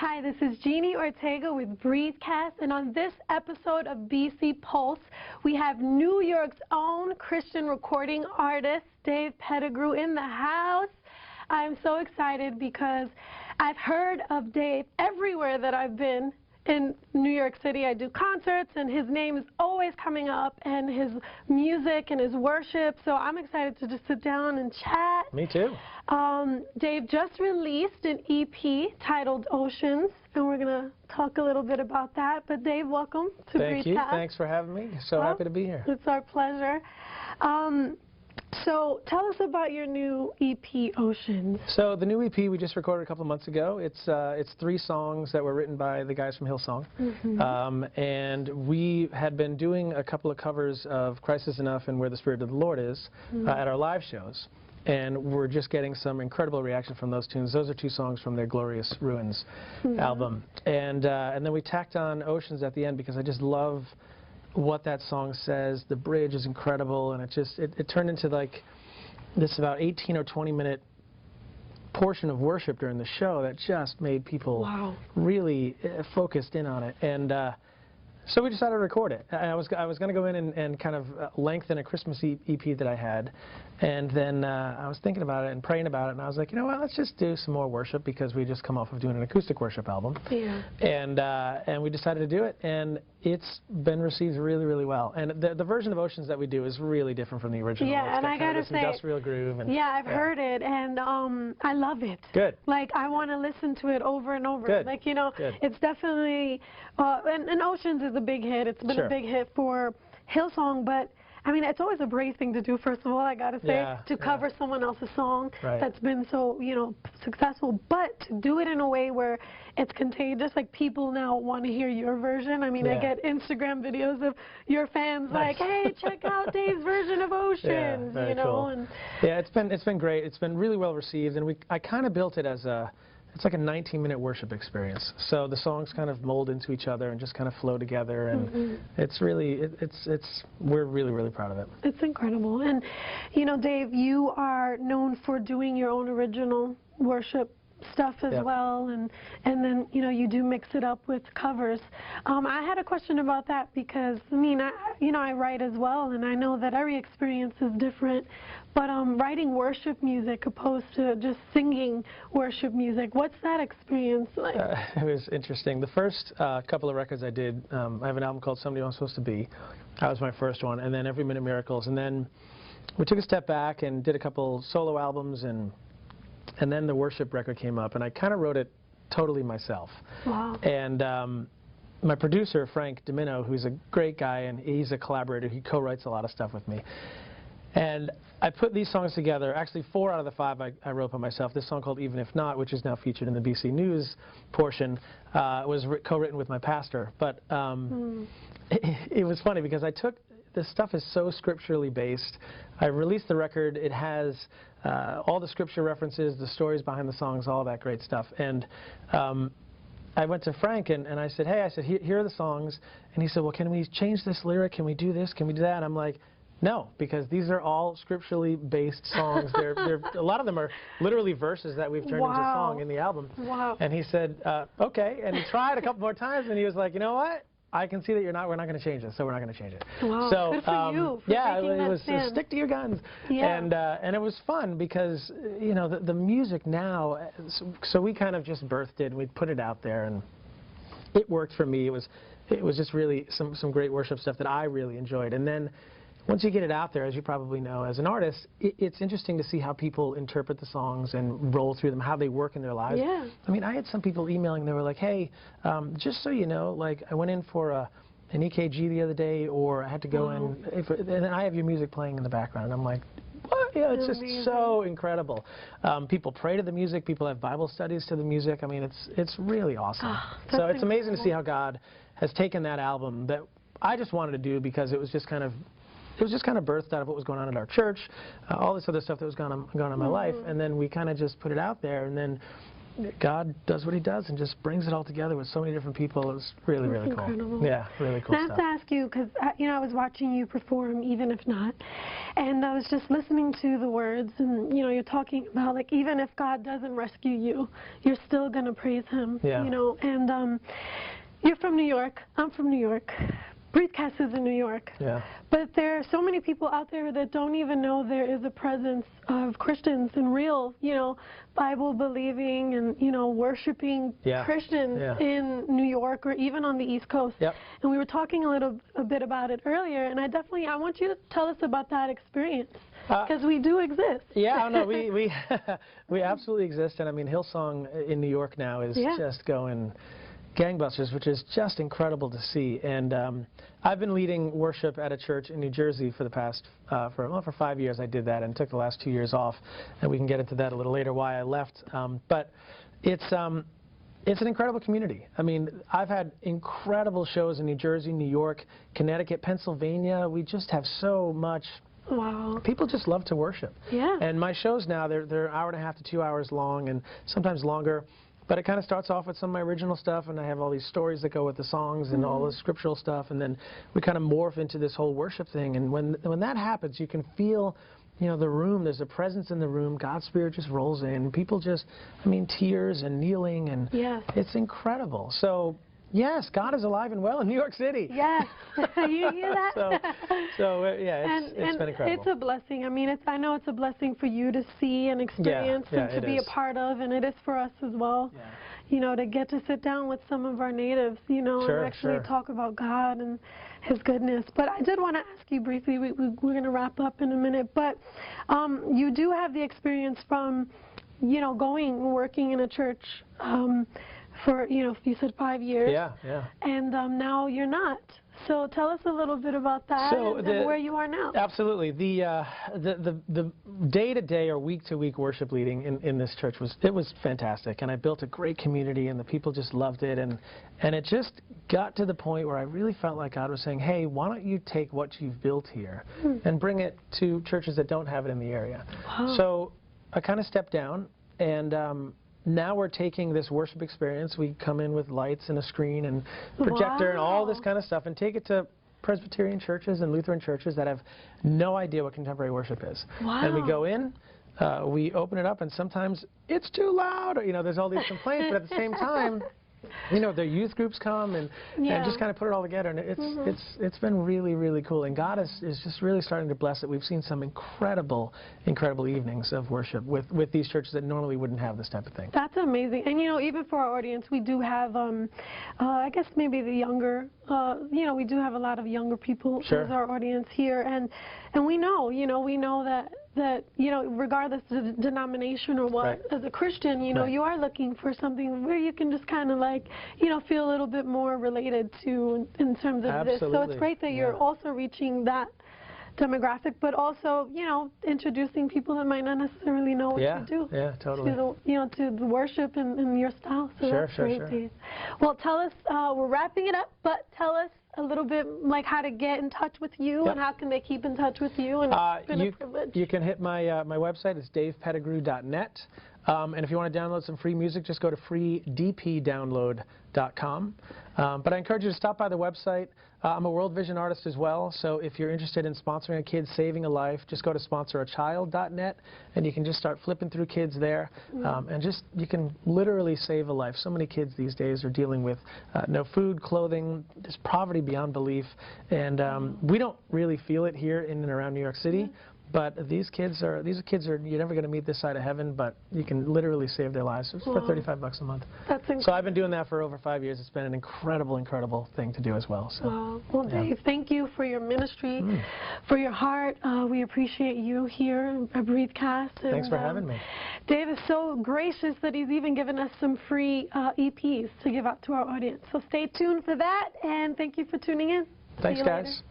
Hi, this is Jeannie Ortega with Breathcast, and on this episode of BC Pulse, we have New York's own Christian recording artist, Dave Pettigrew, in the house. I'm so excited because I've heard of Dave everywhere that I've been in New York City. I do concerts, and his name is always coming up, and his music and his worship, so I'm excited to just sit down and chat. Me too. Dave just released an EP titled Oceans, and we're going to talk a little bit about that. But Dave, welcome to Breathcast. Thank you. Thanks for having me. So happy to be here. It's our pleasure. So tell us about your new EP, Oceans. So the new EP we just recorded a couple of months ago. It's 3 songs that were written by the guys from Hillsong. And we had been doing a couple of covers of Christ Is Enough and Where the Spirit of the Lord Is at our live shows. And we're just getting some incredible reaction from those tunes. Those are 2 songs from their Glorious Ruins album. And then we tacked on Oceans at the end because I just love what that song says. The bridge is incredible, and it turned into like this about 18 or 20 minute portion of worship during the show that just made people really focused in on it. And so we decided to record it. I was going to go in and kind of lengthen a Christmas EP that I had, and then I was thinking about it and praying about it, and I was like, you know what, let's just do some more worship because we just come off of doing an acoustic worship album. Yeah. And we decided to do it, and it's been received really, really well. And the version of Oceans that we do is really different from the original. Yeah, it's and I gotta say, industrial groove. And, yeah, I've heard it, and I love it. Good. Like, I want to listen to it over and over. Good. Like, you know, Good. It's definitely, and Oceans is a big hit. It's been a big hit for Hillsong, but I mean, it's always a brave thing to do, first of all, I gotta say, to cover someone else's song that's been so, you know, successful, but to do it in a way where it's contagious, like people now want to hear your version. I mean, I get Instagram videos of your fans like, hey, check out Dave's version of Oceans, you know. Cool. And yeah, it's been great. It's been really well received, and I kind of built it as it's like a 19-minute worship experience. So the songs kind of mold into each other and just kind of flow together, and it's really, we're really, really proud of it. It's incredible. And, you know, Dave, you are known for doing your own original worship stuff as well, and then, you know, you do mix it up with covers. I had a question about that because, I mean, I write as well, and I know that every experience is different, but writing worship music opposed to just singing worship music, what's that experience like? It was interesting. The first couple of records I did, I have an album called Somebody I'm Supposed to Be. That was my first one, and then Every Minute Miracles, and then we took a step back and did a couple solo albums, and then the worship record came up, and I kind of wrote it totally myself. Wow. And my producer, Frank Domino, who's a great guy, and he's a collaborator, he co-writes a lot of stuff with me. And I put these songs together. Actually, 4 out of the 5 I wrote by myself. This song called Even If Not, which is now featured in the BC News portion, was co-written with my pastor. But it was funny because this stuff is so scripturally based. I released the record. It has all the scripture references, the stories behind the songs, all that great stuff. And I went to Frank and I said, hey, here are the songs. And he said, well, can we change this lyric? Can we do this? Can we do that? And I'm like, no, because these are all scripturally based songs. A lot of them are literally verses that we've turned into song in the album. Wow. And he said, okay. And he tried a couple more times, and he was like, you know what? I can see that we're not going to change this, so we're not going to change it. Wow, so, good for you for it was stick to your guns. Yeah. And it was fun because, you know, the music now, so we kind of just birthed it, and we put it out there, and it worked for me. It was just really some great worship stuff that I really enjoyed. And then once you get it out there, as you probably know, as an artist, it's interesting to see how people interpret the songs and roll through them, how they work in their lives. Yeah. I mean, I had some people emailing, they were like, hey, just so you know, like, I went in for an EKG the other day, or I had to go in, and I have your music playing in the background. And I'm like, what? Yeah, it's just so incredible. People pray to the music. People have Bible studies to the music. I mean, it's really awesome. So it's amazing to see how God has taken that album that I just wanted to do because it was just kind of birthed out of what was going on in our church, all this other stuff that was going on in my life, and then we kind of just put it out there, and then God does what he does and just brings it all together with so many different people. It was really, really cool. Incredible. Yeah, really cool I have stuff. to ask you, because I was watching you perform, even if not, and I was just listening to the words, and you're talking about, like, even if God doesn't rescue you, you're still going to praise him. Yeah. And you're from New York. I'm from New York. Breathcast is in New York. Yeah. But there are so many people out there that don't even know there is a presence of Christians and real, Bible-believing and, worshiping Christians in New York or even on the East Coast. Yep. And we were talking a bit about it earlier, and I want you to tell us about that experience, because we do exist. Yeah, no, we absolutely exist, and I mean, Hillsong in New York now is just going gangbusters, which is just incredible to see. And I've been leading worship at a church in New Jersey for the past, for 5 years I did that, and took the last 2 years off, and we can get into that a little later why I left. But it's an incredible community. I mean, I've had incredible shows in New Jersey, New York, Connecticut, Pennsylvania. We just have so much. Wow. People just love to worship. Yeah. And my shows now, they're an hour and a half to 2 hours long, and sometimes longer. But it kind of starts off with some of my original stuff, and I have all these stories that go with the songs and all the scriptural stuff, and then we kind of morph into this whole worship thing. And when that happens, you can feel, the room. There's a presence in the room. God's Spirit just rolls in. People just, tears and kneeling, and it's incredible. So, yes, God is alive and well in New York City. Yes, you hear that? It's been incredible. It's a blessing. I know it's a blessing for you to see and experience and to be a part of, and it is for us as well. Yeah. To get to sit down with some of our natives, and actually talk about God and his goodness. But I did want to ask you briefly, we're going to wrap up in a minute, but you do have the experience from, working in a church for, you said 5 years. Yeah. And now you're not. So tell us a little bit about that and where you are now. Absolutely. The day-to-day or week-to-week worship leading in this church was fantastic, and I built a great community, and the people just loved it, and it just got to the point where I really felt like God was saying, hey, why don't you take what you've built here and bring it to churches that don't have it in the area. Wow. So I kind of stepped down, and now we're taking this worship experience. We come in with lights and a screen and projector and all this kind of stuff, and take it to Presbyterian churches and Lutheran churches that have no idea what contemporary worship is. Wow. And we go in, we open it up, and sometimes it's too loud, or, there's all these complaints, but at the same time, their youth groups come and just kind of put it all together, and it's been really, really cool. And God is just really starting to bless it. We've seen some incredible evenings of worship with these churches that normally wouldn't have this type of thing. That's amazing. And even for our audience, we do have, I guess maybe the younger, we do have a lot of younger people as our audience here, and we know, that regardless of the denomination or what, as a Christian, you are looking for something where you can just kind of feel a little bit more related to in terms of this. So it's great that you're also reaching that demographic, but also, introducing people that might not necessarily know what you do. Yeah, totally. To the worship and your style. So that's great, Dave. Well, tell us, we're wrapping it up, but tell us a little bit how to get in touch with you and how can they keep in touch with you. And it's been a privilege. You can hit my my website. It's davepettigrew.net. And if you want to download some free music, just go to freedpdownload.com. But I encourage you to stop by the website. I'm a World Vision artist as well, so if you're interested in sponsoring a kid, saving a life, just go to sponsораchild.net, and you can just start flipping through kids there, and you can literally save a life. So many kids these days are dealing with no food, clothing, just poverty beyond belief, and we don't really feel it here in and around New York City. But these kids are you're never going to meet this side of heaven, but you can literally save their lives. It's for $35 a month. That's incredible. So I've been doing that for over 5 years. It's been an incredible thing to do as well. So. Wow. Well, Dave, thank you for your ministry, for your heart. We appreciate you here at Breathcast. Thanks for having me. Dave is so gracious that he's even given us some free EPs to give out to our audience. So stay tuned for that, and thank you for tuning in. Thanks, guys. Later.